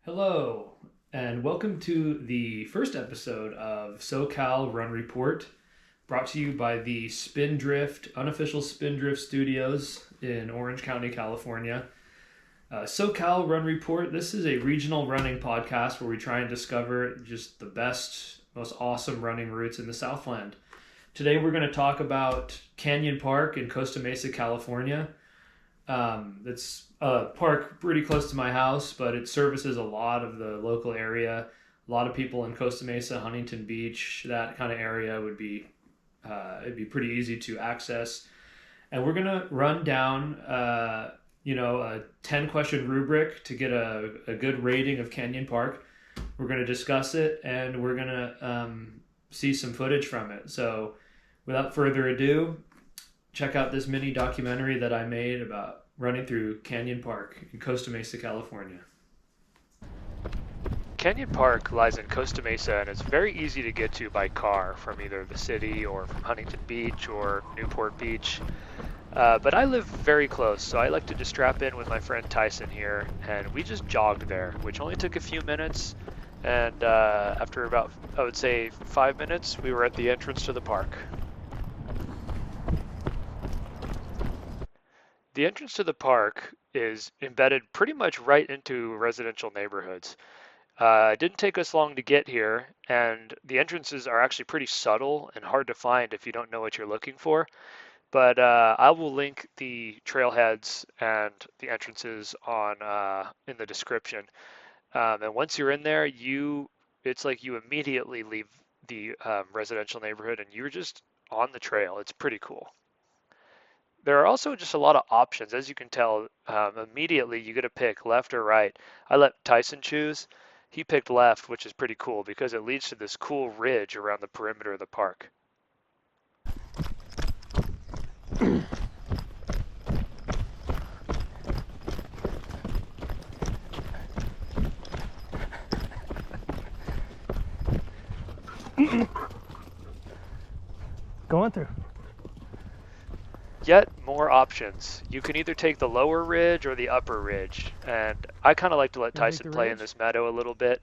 Hello, and welcome to the first episode of SoCal Run Report, brought to you by the unofficial Spindrift Studios in Orange County, California. SoCal Run Report, this is a regional running podcast where we try and discover just the best, most awesome running routes in the Southland. Today we're going to talk about Canyon Park in Costa Mesa, California. It's a park pretty close to my house, but it services a lot of the local area. A lot of people in Costa Mesa, Huntington Beach, that kind of area would be it'd be pretty easy to access. And we're gonna run down a 10-question rubric to get a good rating of Canyon Park. We're gonna discuss it, and we're gonna see some footage from it. So without further ado, check out this mini documentary that I made about running through Canyon Park in Costa Mesa, California. Canyon Park lies in Costa Mesa and is very easy to get to by car from either the city or from Huntington Beach or Newport Beach. But I live very close, so I like to just strap in with my friend Tyson here, and we just jogged there, which only took a few minutes. And after about, I would say, 5 minutes, we were at the entrance to the park. The entrance to the park is embedded pretty much right into residential neighborhoods. It didn't take us long to get here, and the entrances are actually pretty subtle and hard to find if you don't know what you're looking for. But I will link the trailheads and the entrances on in the description. And once you're in there, it's like you immediately leave the residential neighborhood and you're just on the trail. It's pretty cool. There are also just a lot of options. As you can tell, immediately you get to pick left or right. I let Tyson choose. He picked left, which is pretty cool because it leads to this cool ridge around the perimeter of the park. Going through. Yet more options. You can either take the lower ridge or the upper ridge, and I kind of like to let Tyson play in this meadow a little bit.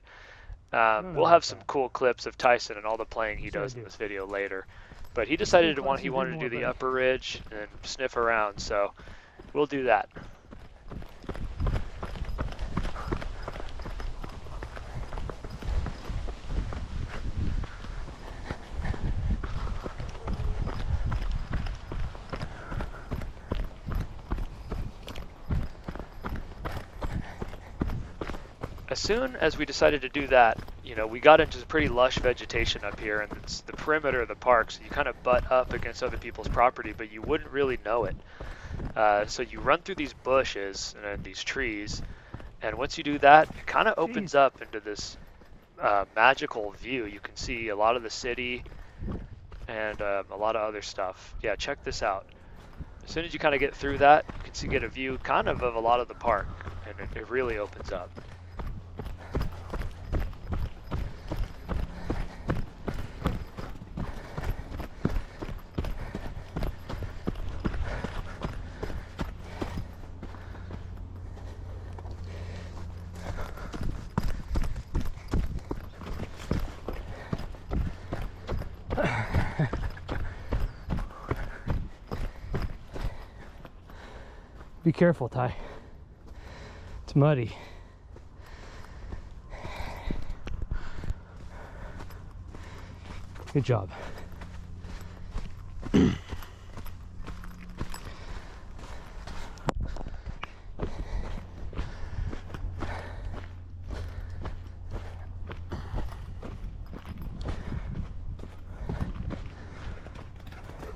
We'll have some cool clips of Tyson and all the playing he does in this video later, but he decided he wanted to do the upper ridge and sniff around, so we'll do that. As soon as we decided to do that, we got into pretty lush vegetation up here, and it's the perimeter of the park, so you kind of butt up against other people's property, but you wouldn't really know it. So you run through these bushes and these trees, and once you do that, it kind of opens up into this magical view. You can see a lot of the city and a lot of other stuff. Yeah, check this out. As soon as you kind of get through that, you can get a view kind of a lot of the park, and it really opens up. Be careful, Ty. It's muddy. Good job.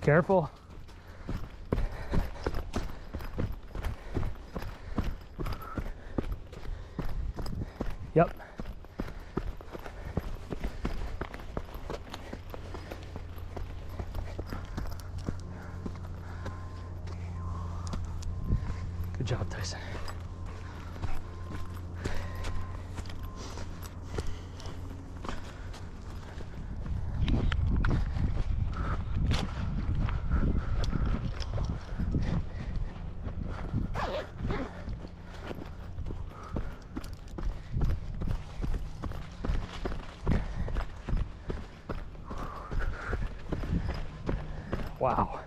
Careful. Yep. Good job, Tyson. Wow.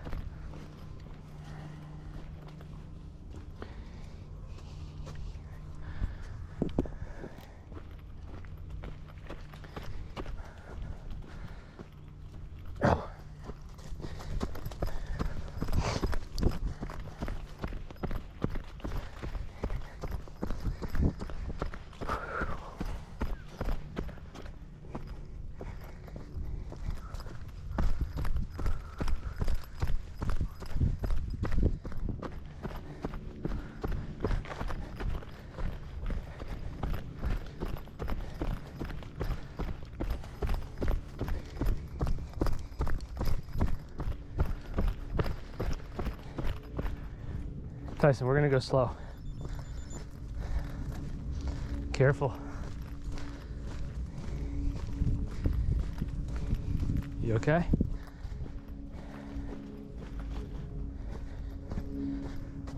Tyson, we're gonna go slow. Careful. You okay?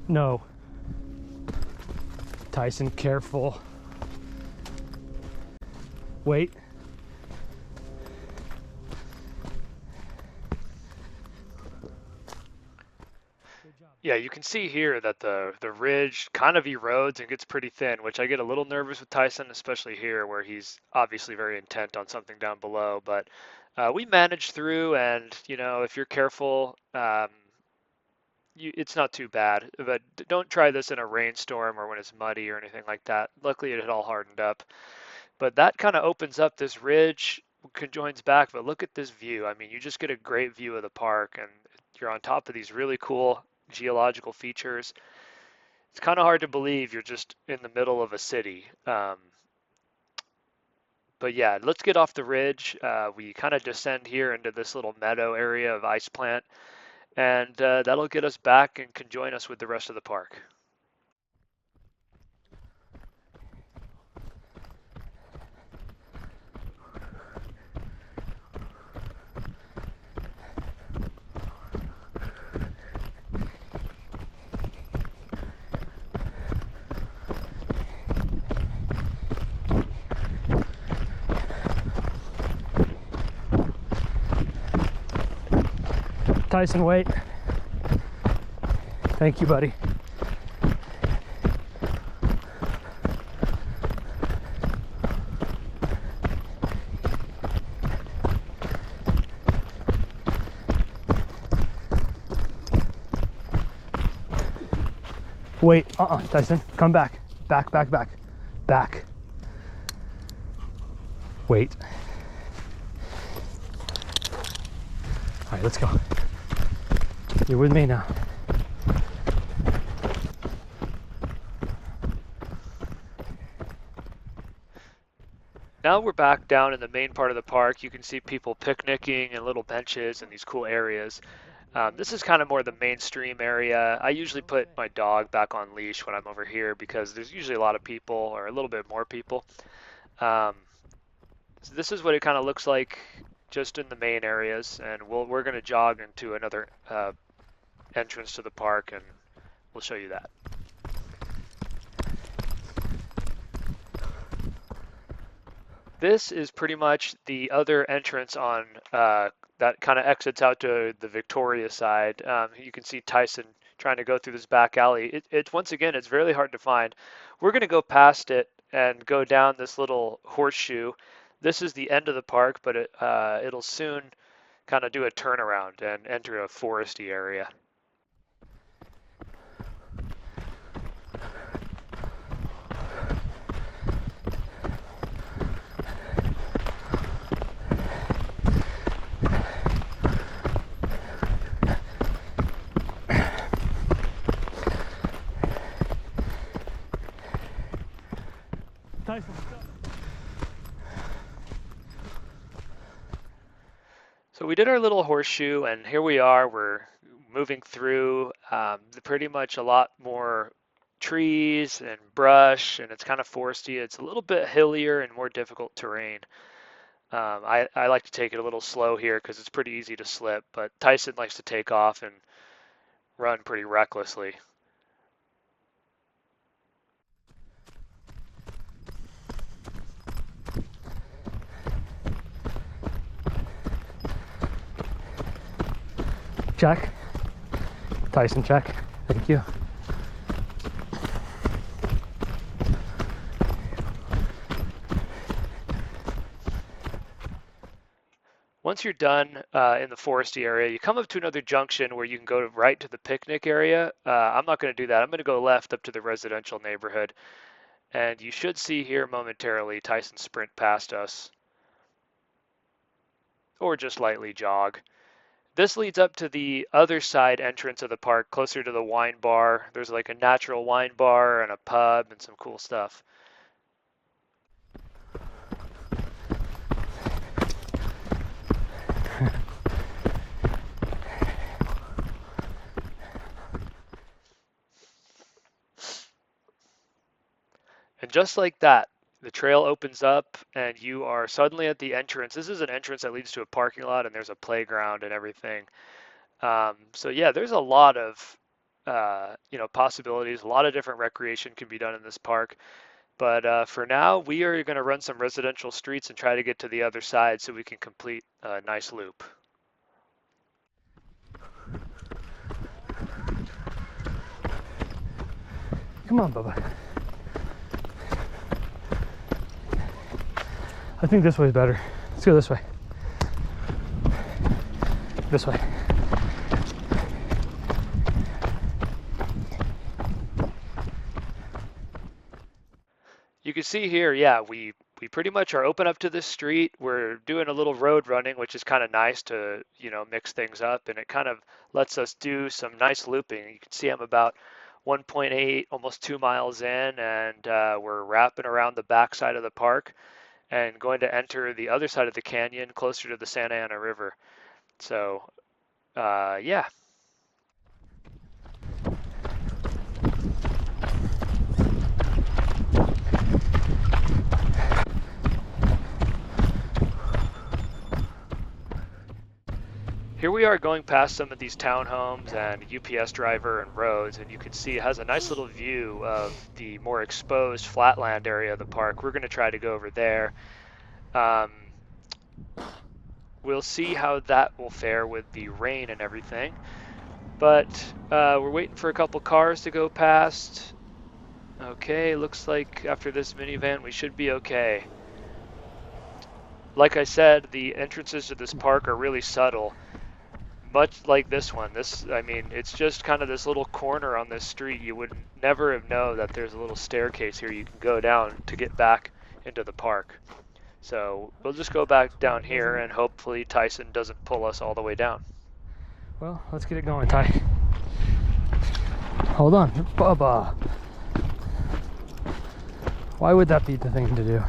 No. Tyson, careful. Wait. Yeah, you can see here that the ridge kind of erodes and gets pretty thin, which I get a little nervous with Tyson, especially here where he's obviously very intent on something down below. But we managed through, and you know, if you're careful, it's not too bad. But don't try this in a rainstorm or when it's muddy or anything like that. Luckily, it had all hardened up. But that kind of opens up this ridge, conjoins back. But look at this view. I mean, you just get a great view of the park, and you're on top of these really cool geological features. It's kind of hard to believe you're just in the middle of a city. But yeah, let's get off the ridge. We kind of descend here into this little meadow area of ice plant, and that'll get us back and conjoin us with the rest of the park. Tyson, wait. Thank you, buddy. Wait, Tyson, come back. Back. Wait. All right, let's go. You're with me now. Now we're back down in the main part of the park. You can see people picnicking and little benches and these cool areas. This is kind of more the mainstream area. I usually put my dog back on leash when I'm over here because there's usually a lot of people or a little bit more people. So this is what it kind of looks like just in the main areas, and we're going to jog into another entrance to the park, and we'll show you that. This is pretty much the other entrance on that kind of exits out to the Victoria side. You can see Tyson trying to go through this back alley. It's once again, it's really hard to find. We're going to go past it and go down this little horseshoe. This is the end of the park, but it'll soon kind of do a turnaround and enter a foresty area. So we did our little horseshoe, and here we are. We're moving through pretty much a lot more trees and brush, and it's kind of foresty. It's a little bit hillier and more difficult terrain. I like to take it a little slow here because it's pretty easy to slip, but Tyson likes to take off and run pretty recklessly. check. Tyson, check. Thank you. Once you're done in the foresty area, you come up to another junction where you can go right to the picnic area. I'm not going to do that. I'm going to go left up to the residential neighborhood. And you should see here momentarily Tyson sprint past us. Or just lightly jog. This leads up to the other side entrance of the park, closer to the wine bar. There's like a natural wine bar and a pub and some cool stuff. And just like that, the trail opens up and you are suddenly at the entrance. This is an entrance that leads to a parking lot, and there's a playground and everything. So yeah, there's a lot of possibilities. A lot of different recreation can be done in this park. But for now, we are going to run some residential streets and try to get to the other side so we can complete a nice loop. Come on, Bubba. I think this way is better. Let's go this way. This way. You can see here, yeah, we pretty much are open up to this street. We're doing a little road running, which is kind of nice to, mix things up, and it kind of lets us do some nice looping. You can see I'm about 1.8, almost 2 miles in, and we're wrapping around the backside of the park and going to enter the other side of the canyon closer to the Santa Ana River. So, yeah. Here we are going past some of these townhomes and UPS driver and roads, and you can see it has a nice little view of the more exposed flatland area of the park. We're going to try to go over there. We'll see how that will fare with the rain and everything. But we're waiting for a couple cars to go past. Okay, looks like after this minivan we should be okay. Like I said, the entrances to this park are really subtle. Much like this one. It's just kind of this little corner on this street. You would never have known that there's a little staircase here you can go down to get back into the park. So we'll just go back down here and hopefully Tyson doesn't pull us all the way down. Well, let's get it going, Ty. Hold on, Bubba. Why would that be the thing to do?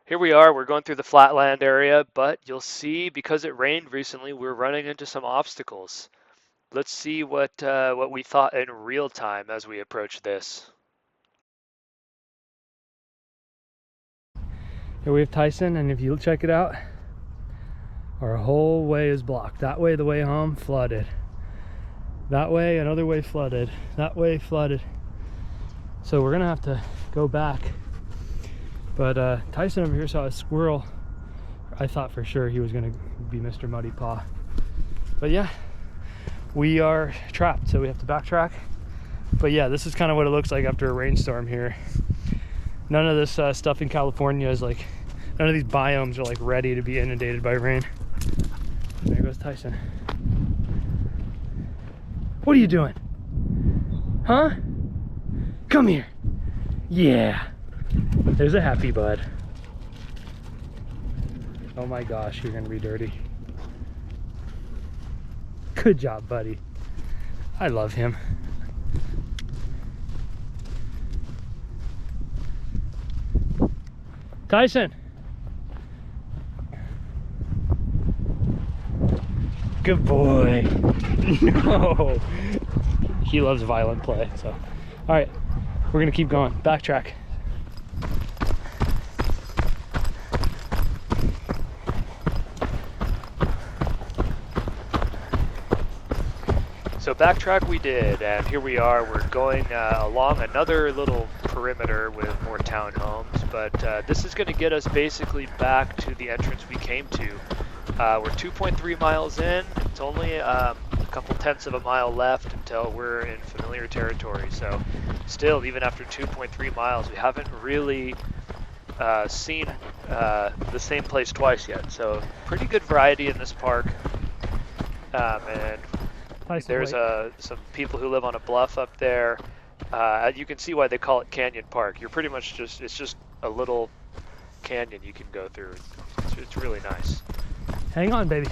Here we are, we're going through the flatland area, but you'll see because it rained recently, we're running into some obstacles. Let's see what we thought in real time as we approach this. Here we have Tyson, and if you check it out, our whole way is blocked. That way, the way home, flooded. That way, another way flooded. That way, flooded. So we're gonna have to go back. But Tyson over here saw a squirrel. I thought for sure he was gonna be Mr. Muddy Paw. But yeah, we are trapped, so we have to backtrack. But yeah, this is kind of what it looks like after a rainstorm here. None of this stuff in California is like, none of these biomes are like ready to be inundated by rain. There goes Tyson. What are you doing? Huh? Come here. Yeah. There's a happy bud. Oh my gosh, you're gonna be dirty. Good job, buddy. I love him. Tyson. Good boy. No. He loves violent play, so. All right, we're gonna keep going. Backtrack. So backtrack we did, and here we are. We're going along another little perimeter with more townhomes, but this is going to get us basically back to the entrance we came to. We're 2.3 miles in. It's only a couple tenths of a mile left until we're in familiar territory. So still, even after 2.3 miles, we haven't really seen the same place twice yet. So pretty good variety in this park. And there's some people who live on a bluff up there. You can see why they call it Canyon Park. You're pretty much it's just a little canyon you can go through. It's really nice. Hang on, baby.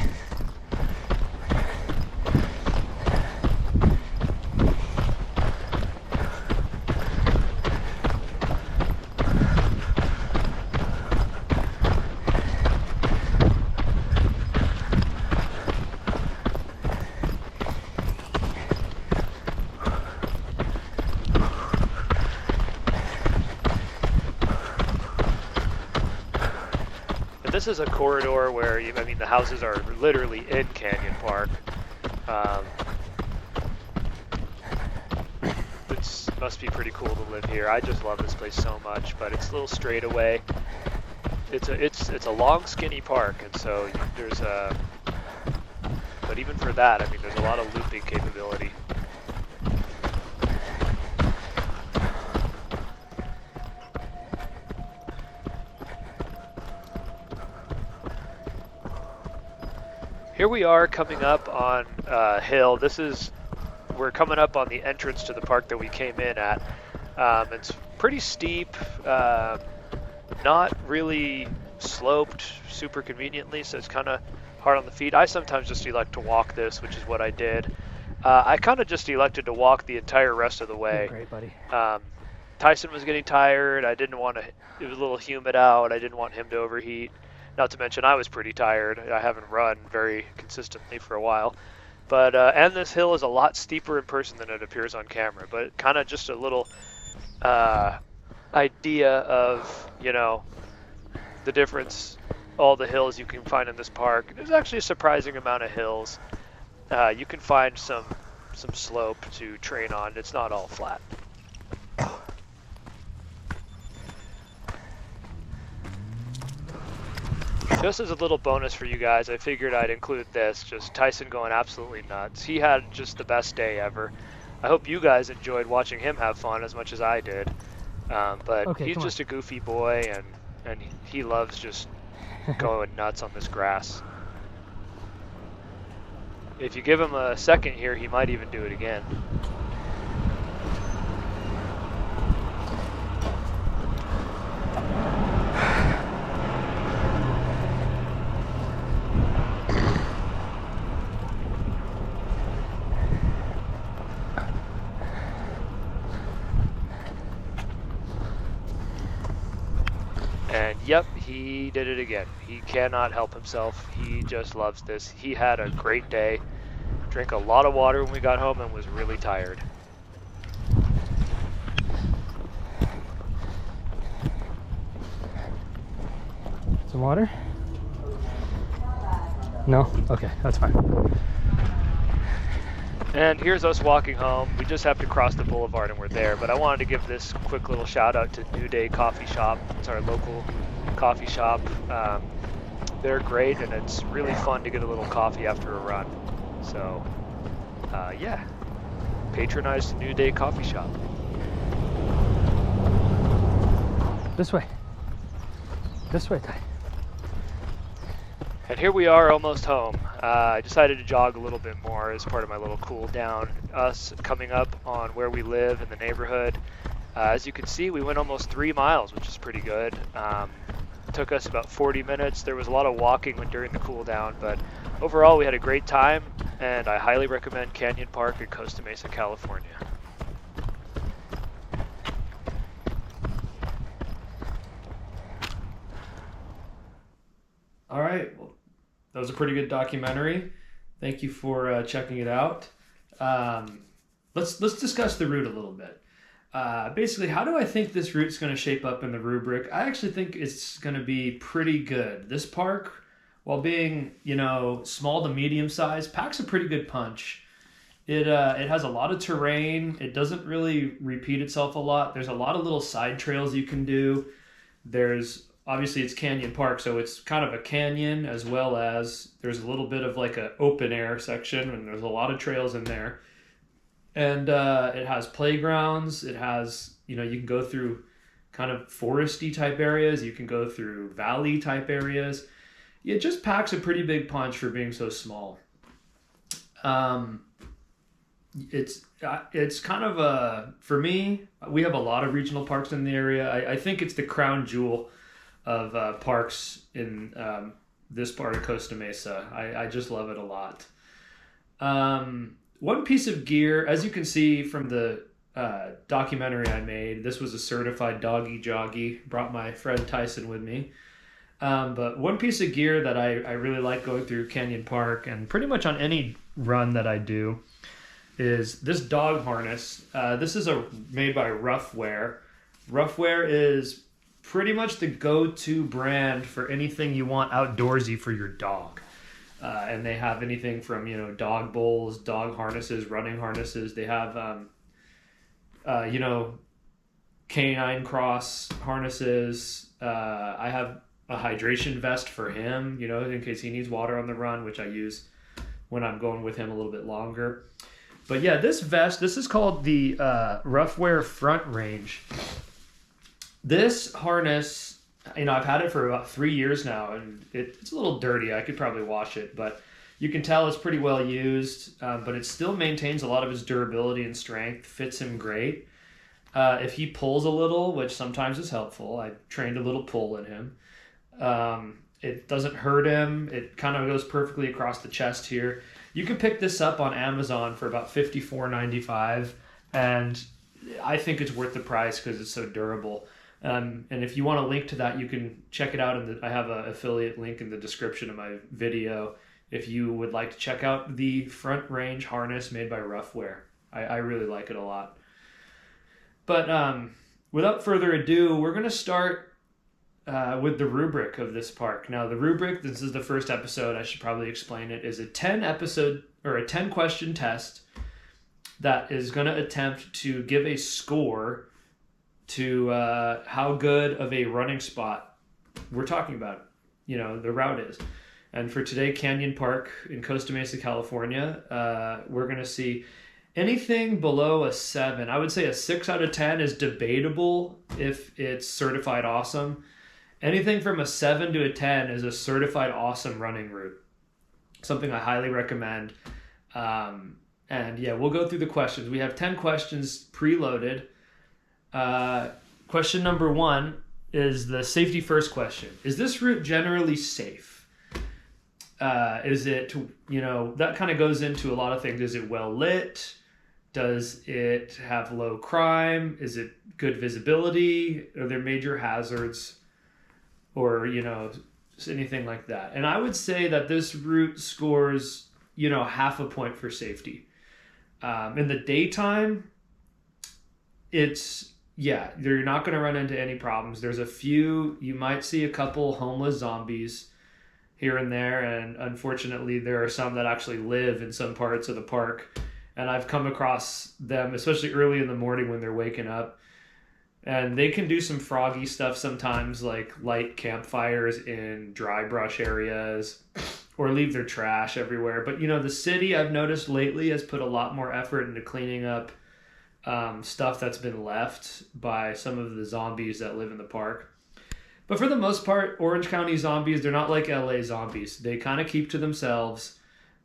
This is a corridor where the houses are literally in Canyon Park. It must be pretty cool to live here. I just love this place so much, but it's a little straightaway. It's a long, skinny park, and so there's but even for that, there's a lot of looping capability. Here we are coming up on a hill. We're coming up on the entrance to the park that we came in at. It's pretty steep, not really sloped super conveniently, so it's kind of hard on the feet. I sometimes just elect to walk this, which is what I did. I kind of just elected to walk the entire rest of the way. Great, buddy. Tyson was getting tired. It was a little humid out. I didn't want him to overheat. Not to mention I was pretty tired. I haven't run very consistently for a while. But and this hill is a lot steeper in person than it appears on camera. But kind of just a little idea of, the difference, all the hills you can find in this park. There's actually a surprising amount of hills. You can find some slope to train on. It's not all flat. Just as a little bonus for you guys, I figured I'd include this, just Tyson going absolutely nuts. He had just the best day ever. I hope you guys enjoyed watching him have fun as much as I did. But he's just a goofy boy, and he loves just going nuts on this grass. If you give him a second here, he might even do it again. And yep, he did it again. He cannot help himself. He just loves this. He had a great day. Drank a lot of water when we got home and was really tired. Some water? No? Okay, that's fine. And here's us walking home. We just have to cross the boulevard and we're there. But I wanted to give this quick little shout out to New Day Coffee Shop. It's our local coffee shop. They're great, and it's really fun to get a little coffee after a run. So, yeah, patronize the New Day Coffee Shop. This way. This way, Ty. And here we are, almost home. I decided to jog a little bit more as part of my little cool down. Us coming up on where we live in the neighborhood. As you can see, we went almost 3 miles, which is pretty good. Took us about 40 minutes. There was a lot of walking during the cool down, but overall we had a great time, and I highly recommend Canyon Park in Costa Mesa, California. All right. Well, that was a pretty good documentary. Thank you for checking it out. Let's discuss the route a little bit. Basically, how do I think this route's going to shape up in the rubric? I actually think it's going to be pretty good. This park, while being, small to medium size, packs a pretty good punch. It has a lot of terrain. It doesn't really repeat itself a lot. There's a lot of little side trails you can do. There's obviously it's Canyon Park, so it's kind of a canyon as well as there's a little bit of like an open air section, and there's a lot of trails in there. And it has playgrounds. It has, you can go through kind of foresty type areas. You can go through valley type areas. It just packs a pretty big punch for being so small. It's kind of for me, we have a lot of regional parks in the area. I think it's the crown jewel of parks in this part of Costa Mesa. I just love it a lot. One piece of gear, as you can see from the documentary I made, this was a certified doggy joggy. Brought my friend Tyson with me. But one piece of gear that I really like going through Canyon Park and pretty much on any run that I do is this dog harness. This is made by Roughwear. Roughwear is pretty much the go-to brand for anything you want outdoorsy for your dog. And they have anything from, dog bowls, dog harnesses, running harnesses. They have, canine cross harnesses. I have a hydration vest for him, in case he needs water on the run, which I use when I'm going with him a little bit longer. But yeah, this is called the Roughwear Front Range. This harness, I've had it for about 3 years now, and it's a little dirty. I could probably wash it, but you can tell it's pretty well used, but it still maintains a lot of its durability and strength, fits him great. If he pulls a little, which sometimes is helpful, I trained a little pull in him. It doesn't hurt him. It kind of goes perfectly across the chest here. You can pick this up on Amazon for about $54.95, and I think it's worth the price because it's so durable. And if you want a link to that, you can check it out. I have an affiliate link in the description of my video if you would like to check out the Front Range harness made by Roughwear. I really like it a lot. But without further ado, we're going to start with the rubric of this park. Now, the rubric, this is the first episode, I should probably explain it, is a 10 question test that is going to attempt to give a score to how good of a running spot we're talking about, the route is. And for today, Canyon Park in Costa Mesa, California, we're going to see anything below a 7. I would say a 6 out of 10 is debatable if it's certified awesome. Anything from a 7 to a 10 is a certified awesome running route. Something I highly recommend. And yeah, we'll go through the questions. We have 10 questions preloaded. Question number 1 is the safety first question. Is this route generally safe? Is it, that kind of goes into a lot of things. Is it well lit? Does it have low crime? Is it good visibility? Are there major hazards? Or, anything like that. And I would say that this route scores, half a point for safety. In the daytime, you're not going to run into any problems. There's a few, you might see a couple homeless zombies here and there. And unfortunately, there are some that actually live in some parts of the park. And I've come across them, especially early in the morning when they're waking up. And they can do some froggy stuff sometimes, like light campfires in dry brush areas or leave their trash everywhere. But, the city, I've noticed lately, has put a lot more effort into cleaning up stuff that's been left by some of the zombies that live in the park. But for the most part, Orange County zombies, they're not like LA zombies. They kind of keep to themselves.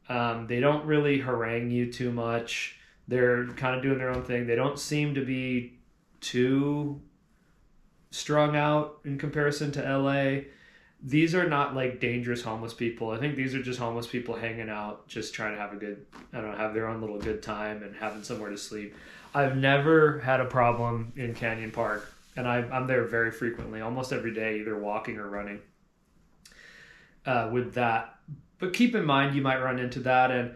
They don't really harangue you too much. They're kind of doing their own thing. They don't seem to be too strung out in comparison to LA. These are not like dangerous homeless people. I think these are just homeless people hanging out, just trying to have their own little good time and having somewhere to sleep. I've never had a problem in Canyon Park, and I'm there very frequently, almost every day, either walking or running with that. But keep in mind, you might run into that. And,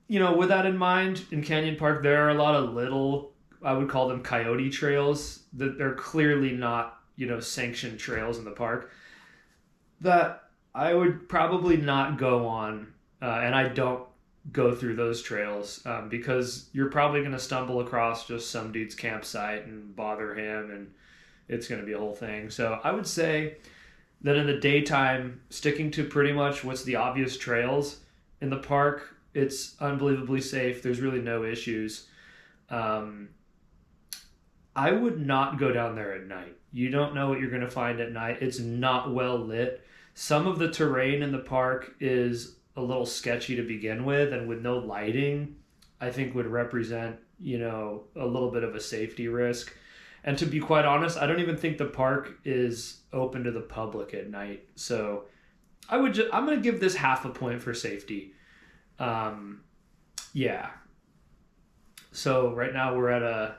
with that in mind, in Canyon Park, there are a lot of little, I would call them coyote trails, that they're clearly not, sanctioned trails in the park, that I would probably not go on. And I don't go through those trails because you're probably going to stumble across just some dude's campsite and bother him, and it's going to be a whole thing. So I would say that in the daytime, sticking to pretty much what's the obvious trails in the park, it's unbelievably safe. There's really no issues. I would not go down there at night. You don't know what you're going to find at night. It's not well lit. Some of the terrain in the park is a little sketchy to begin with, and with no lighting, I think would represent, you know, a little bit of a safety risk. And to be quite honest, I don't even think the park is open to the public at night. So I'm going to give this half a point for safety. Yeah. So right now we're at a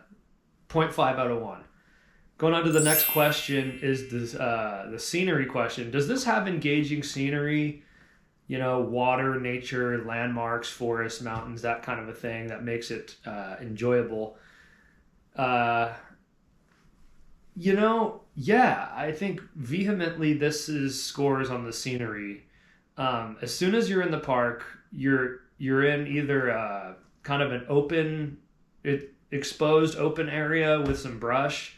0.5 out of 1. Going on to the next question is the scenery question. Does this have engaging scenery? You know, water, nature, landmarks, forests, mountains, that kind of a thing that makes it enjoyable. You know, yeah, I think vehemently this is scores on the scenery. As soon as you're in the park, you're in either kind of an open, exposed open area with some brush,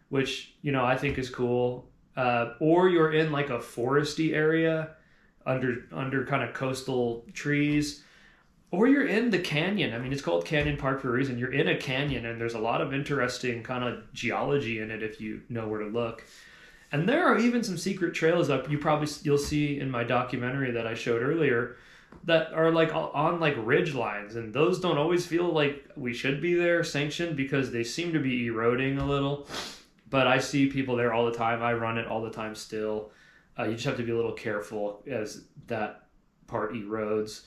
which, you know, I think is cool. Or you're in like a foresty area under kind of coastal trees, or you're in the canyon. I mean, it's called Canyon Park for a reason. You're in a canyon, and there's a lot of interesting kind of geology in it if you know where to look. And there are even some secret trails up. You'll see in my documentary that I showed earlier that are like on like ridge lines, and those don't always feel like we should be there sanctioned because they seem to be eroding a little. But I see people there all the time. I run it all the time still. You just have to be a little careful as that part erodes.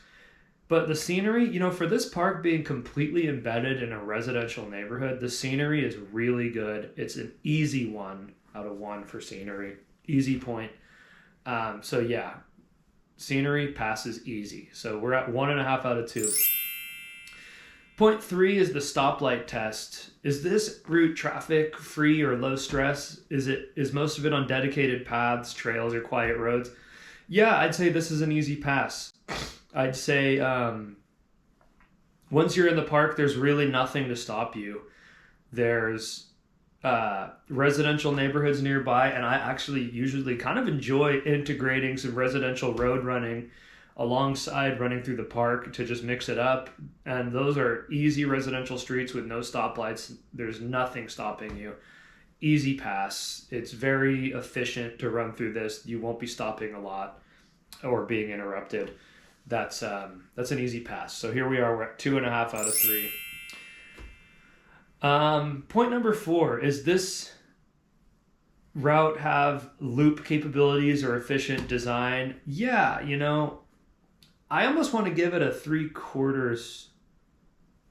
But the scenery, you know, for this park being completely embedded in a residential neighborhood, the scenery is really good. It's an easy 1 out of 1 for scenery. Easy point. So yeah, scenery passes easy. So we're at 1.5 out of 2. Point 3 is the stoplight test. Is this route traffic free or low stress? Is most of it on dedicated paths, trails, or quiet roads? Yeah, I'd say this is an easy pass. I'd say once you're in the park, there's really nothing to stop you. There's residential neighborhoods nearby, and I actually usually kind of enjoy integrating some residential road running alongside running through the park to just mix it up. And those are easy residential streets with no stoplights. There's nothing stopping you. Easy pass. It's very efficient to run through this. You won't be stopping a lot or being interrupted. That's an easy pass. So here we are. We're at 2.5 out of 3. Point number 4 is this route have loop capabilities or efficient design? Yeah, you know, I almost want to give it a 3/4.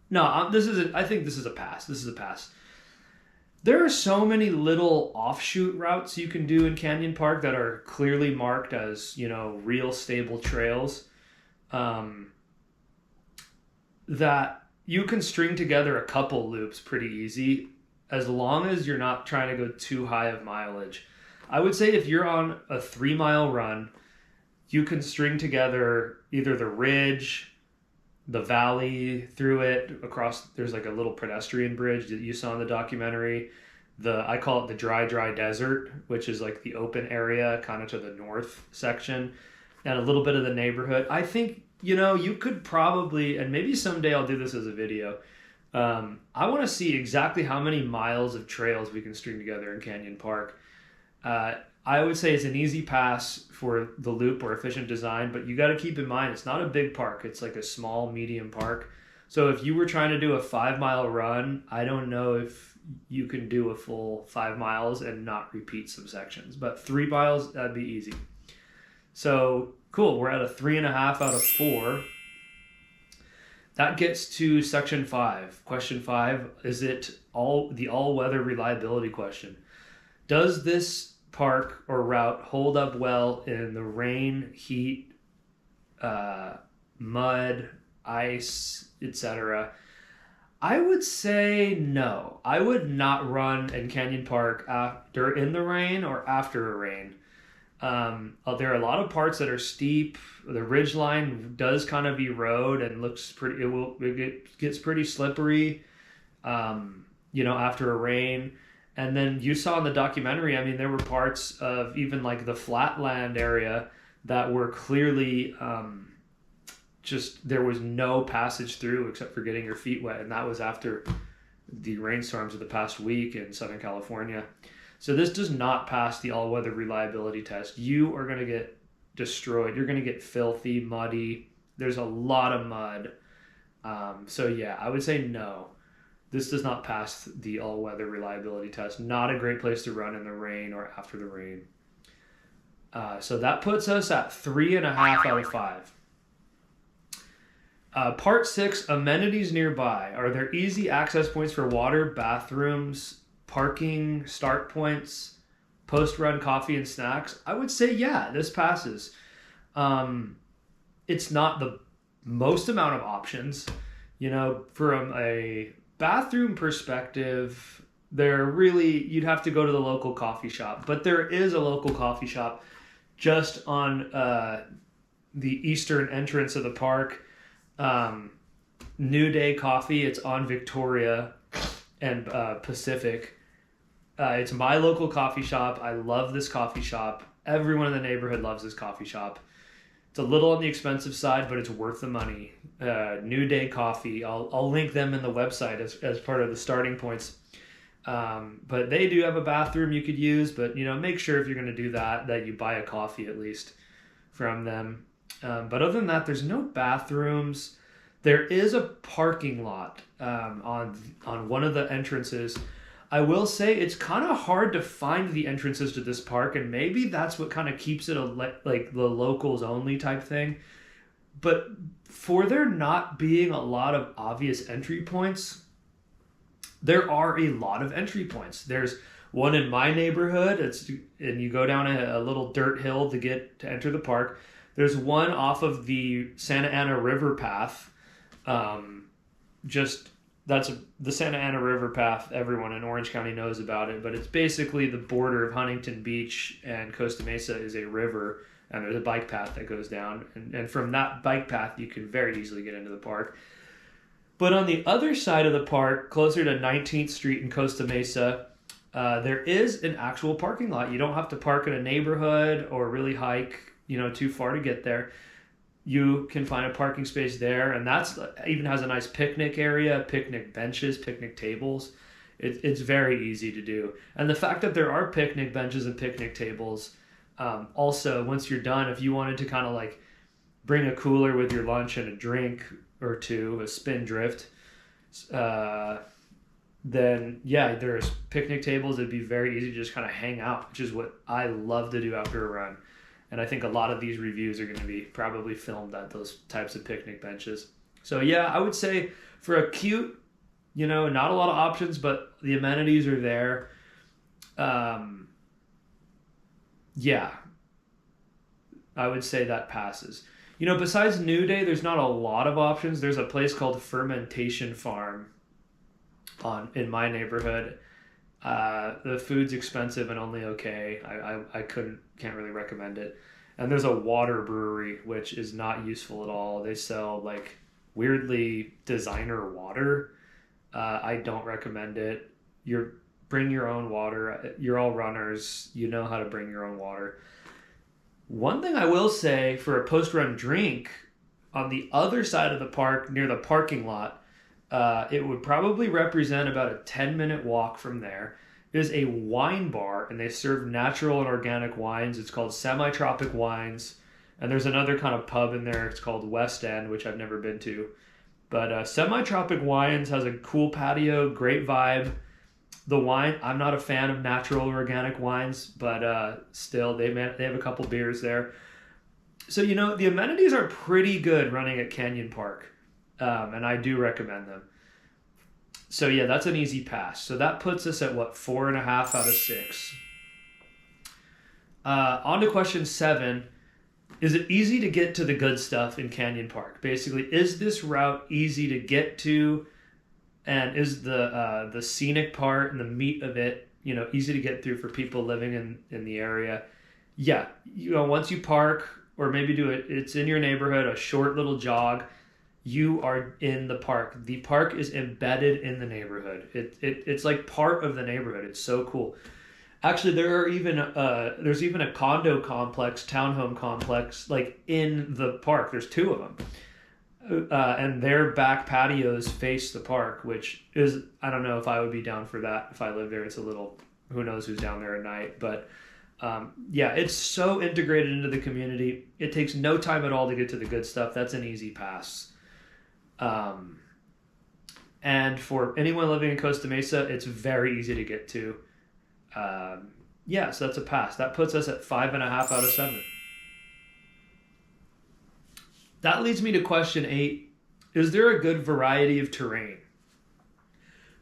No, I think this is a pass. This is a pass. There are so many little offshoot routes you can do in Canyon Park that are clearly marked as, you know, real stable trails, that you can string together a couple loops pretty easy as long as you're not trying to go too high of mileage. I would say if you're on a 3-mile run, you can string together either the ridge, the valley through it, across, there's like a little pedestrian bridge that you saw in the documentary. I call it the dry desert, which is like the open area kind of to the north section, and a little bit of the neighborhood. I think, you know, you could probably, and maybe someday I'll do this as a video. I want to see exactly how many miles of trails we can string together in Canyon Park. I would say it's an easy pass for the loop or efficient design, but you got to keep in mind it's not a big park. It's like a small, medium park. So if you were trying to do a 5-mile run, I don't know if you can do a full 5 miles and not repeat some sections. But 3 miles, that'd be easy. So cool, we're at a 3.5 out of 4. That gets to section 5. Question 5, is it the all-weather reliability question? Does this park or route hold up well in the rain, heat, mud, ice, etc.? I would say no. I would not run in Canyon Park in the rain or after a rain. There are a lot of parts that are steep. The ridge line does kind of erode and looks pretty. It gets pretty slippery, after a rain. And then you saw in the documentary, I mean, there were parts of even like the flatland area that were clearly just there was no passage through except for getting your feet wet, and that was after the rainstorms of the past week in Southern California. So this does not pass the all-weather reliability test. You are going to get destroyed. You're going to get filthy, muddy. There's a lot of mud. So yeah, I would say no. This does not pass the all-weather reliability test. Not a great place to run in the rain or after the rain. So that puts us at 3.5 out of 5. Part 6, amenities nearby. Are there easy access points for water, bathrooms, parking, start points, post-run coffee and snacks? I would say, yeah, this passes. It's not the most amount of options. From a bathroom perspective, you'd have to go to the local coffee shop. But there is a local coffee shop just on the eastern entrance of the park. New Day Coffee. It's on Victoria and Pacific. It's my local coffee shop. I love this coffee shop. Everyone in the neighborhood loves this coffee shop. It's a little on the expensive side, but it's worth the money. New Day Coffee. I'll link them in the website as part of the starting points. But they do have a bathroom you could use, but make sure if you're going to do that you buy a coffee at least from them. But other than that, there's no bathrooms. There is a parking lot on one of the entrances. I will say it's kind of hard to find the entrances to this park, and maybe that's what kind of keeps it like the locals only type thing. But for there not being a lot of obvious entry points, there are a lot of entry points. There's one in my neighborhood, and you go down a little dirt hill to enter the park. There's one off of the Santa Ana River path. The Santa Ana River path, everyone in Orange County knows about it, but it's basically the border of Huntington Beach and Costa Mesa is a river, and there's a bike path that goes down. And from that bike path, you can very easily get into the park. But on the other side of the park, closer to 19th Street in Costa Mesa, there is an actual parking lot. You don't have to park in a neighborhood or really hike too far to get there. You can find a parking space there, and that's even has a nice picnic area, picnic benches, picnic tables. It's very easy to do. And the fact that there are picnic benches and picnic tables, also, once you're done, if you wanted to kind of like bring a cooler with your lunch and a drink or two, a Spindrift, then yeah, there's picnic tables. It'd be very easy to just kind of hang out, which is what I love to do after a run. And I think a lot of these reviews are going to be probably filmed at those types of picnic benches. So yeah, I would say for a cute, not a lot of options, but the amenities are there. Yeah, I would say that passes. Besides New Day, there's not a lot of options. There's a place called Fermentation Farm in my neighborhood. The food's expensive and only okay. I can't really recommend it. And there's a water brewery, which is not useful at all. They sell like weirdly designer water. I don't recommend it. Bring your own water. You're all runners. You know how to bring your own water. One thing I will say for a post-run drink, on the other side of the park near the parking lot, it would probably represent about a 10-minute walk from there. Is a wine bar, and they serve natural and organic wines. It's called Semi-Tropic Wines, and there's another kind of pub in there. It's called West End, which I've never been to. But Semi-Tropic Wines has a cool patio, great vibe. The wine, I'm not a fan of natural or organic wines, but still, they have a couple beers there. So, the amenities are pretty good running at Canyon Park, and I do recommend them. So yeah, that's an easy pass. So that puts us at 4.5 out of 6. On to question 7. Is it easy to get to the good stuff in Canyon Park? Basically, is this route easy to get to? And is the scenic part and the meat of it, easy to get through for people living in the area? yeah, once you park or maybe do it, it's in your neighborhood, a short little jog, you are in the park. The park is embedded in the neighborhood. It's like part of the neighborhood. It's so cool. Actually, there's even a condo complex, townhome complex, like in the park. There's two of them, and their back patios face the park, which is, I don't know if I would be down for that if I lived there. It's a little, who knows who's down there at night, but yeah, it's so integrated into the community. It takes no time at all to get to the good stuff. That's an easy pass. And for anyone living in Costa Mesa, it's very easy to get to. Yeah, so that's a pass. That puts us at 5.5 out of 7. That leads me to question 8. Is there a good variety of terrain?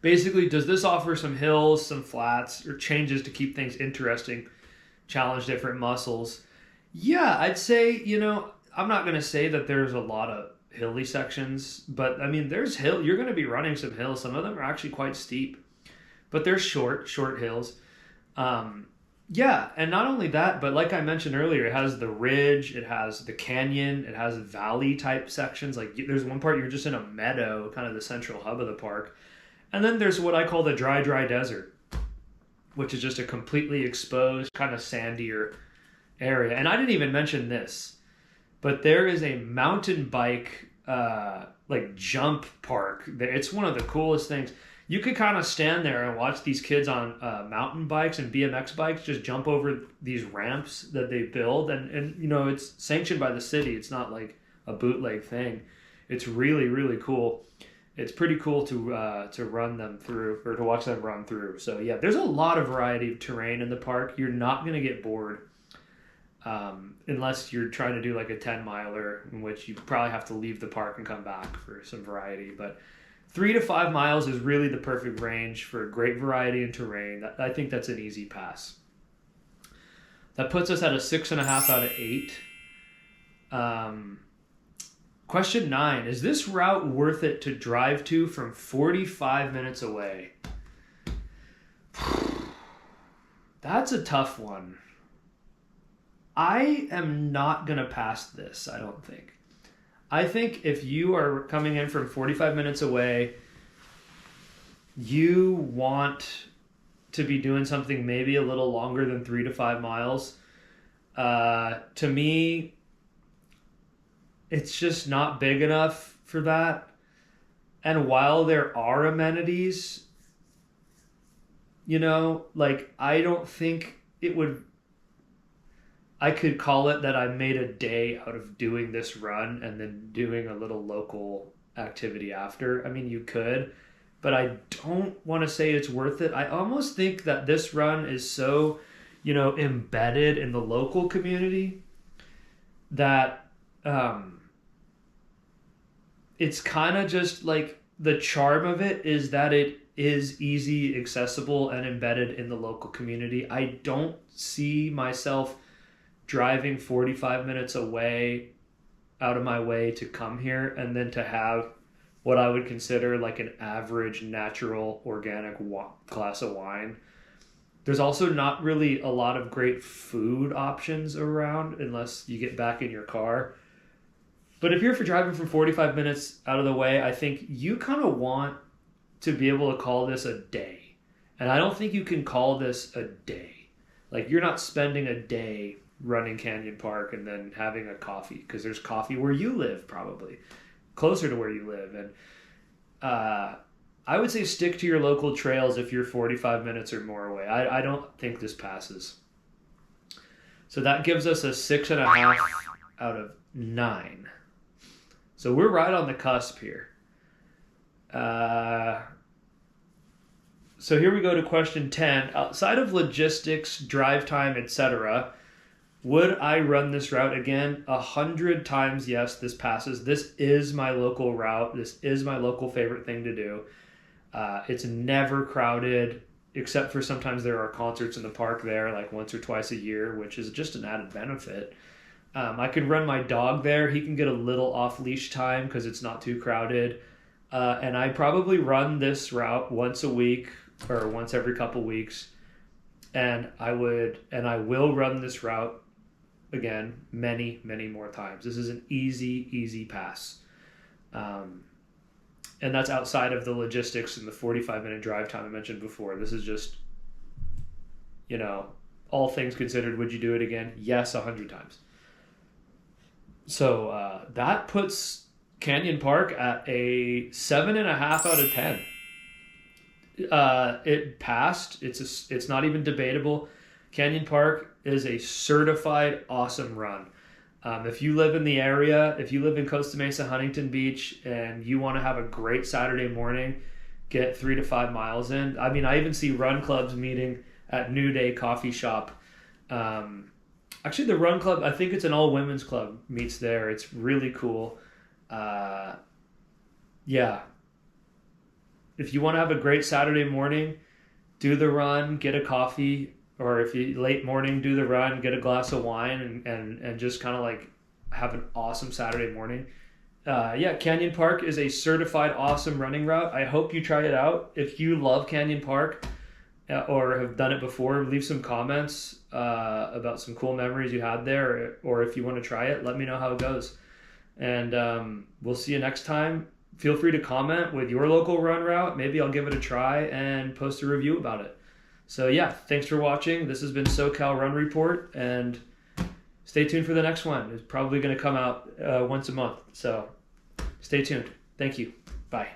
Basically, does this offer some hills, some flats, or changes to keep things interesting, challenge different muscles? Yeah, I'd say, I'm not going to say that there's a lot of hilly sections, but I mean, there's you're going to be running some hills. Some of them are actually quite steep, but they're short hills. Yeah, and not only that, but like I mentioned earlier, it has the ridge, it has the canyon, it has valley type sections. Like there's one part you're just in a meadow, kind of the central hub of the park. And then there's what I call the dry desert, which is just a completely exposed, kind of sandier area. And I didn't even mention this, but there is a mountain bike like jump park. It's one of the coolest things. You could kind of stand there and watch these kids on mountain bikes and BMX bikes just jump over these ramps that they build. And it's sanctioned by the city. It's not like a bootleg thing. It's really, really cool. It's pretty cool to run them through, or to watch them run through. So yeah, there's a lot of variety of terrain in the park. You're not going to get bored unless you're trying to do like a 10-miler, in which you probably have to leave the park and come back for some variety. But 3 to 5 miles is really the perfect range for great variety in terrain. I think that's an easy pass. That puts us at a 6.5 out of 8. Question 9. Is this route worth it to drive to from 45 minutes away? That's a tough one. I am not going to pass this, I don't think. I think if you are coming in from 45 minutes away, you want to be doing something maybe a little longer than 3 to 5 miles. To me, it's just not big enough for that. And while there are amenities, I don't think it would... I could call it that I made a day out of doing this run and then doing a little local activity after. I mean, you could, but I don't want to say it's worth it. I almost think that this run is so, embedded in the local community that it's kind of just like the charm of it is that it is easy, accessible, and embedded in the local community. I don't see myself driving 45 minutes away out of my way to come here and then to have what I would consider like an average natural organic glass of wine. There's also not really a lot of great food options around unless you get back in your car. But if you're for driving for 45 minutes out of the way, I think you kind of want to be able to call this a day. And I don't think you can call this a day. Like you're not spending a day running Canyon Park and then having a coffee, because there's coffee where you live, probably closer to where you live. And I would say stick to your local trails if you're 45 minutes or more away. I don't think this passes. So that gives us a 6.5 out of 9. So we're right on the cusp here. So here we go to question 10. Outside of logistics, drive time, etc., would I run this route again? 100 times yes, this passes. This is my local route. This is my local favorite thing to do. It's never crowded, except for sometimes there are concerts in the park there, like once or twice a year, which is just an added benefit. I can run my dog there. He can get a little off-leash time because it's not too crowded. And I probably run this route once a week or once every couple weeks. And I will run this route again many, many more times. This is an easy pass. And that's outside of the logistics and the 45-minute drive time I mentioned before. This is just, all things considered, would you do it again? Yes, 100 times. So that puts Canyon Park at a 7.5 out of 10. It passed. It's not even debatable. Canyon Park is a certified awesome run. If you live in the area, if you live in Costa Mesa, Huntington Beach, and you want to have a great Saturday morning, get 3 to 5 miles in. I mean, I even see run clubs meeting at New Day Coffee Shop. Actually, the run club, I think it's an all-women's club, meets there. It's really cool. Yeah. If you want to have a great Saturday morning, do the run, get a coffee, or if you late morning, do the run, get a glass of wine, and just kind of like have an awesome Saturday morning. Canyon Park is a certified awesome running route. I hope you try it out. If you love Canyon Park or have done it before, leave some comments about some cool memories you had there, or if you want to try it, let me know how it goes. And we'll see you next time. Feel free to comment with your local run route. Maybe I'll give it a try and post a review about it. So yeah, thanks for watching. This has been SoCal Run Report, and stay tuned for the next one. It's probably going to come out once a month. So stay tuned. Thank you. Bye.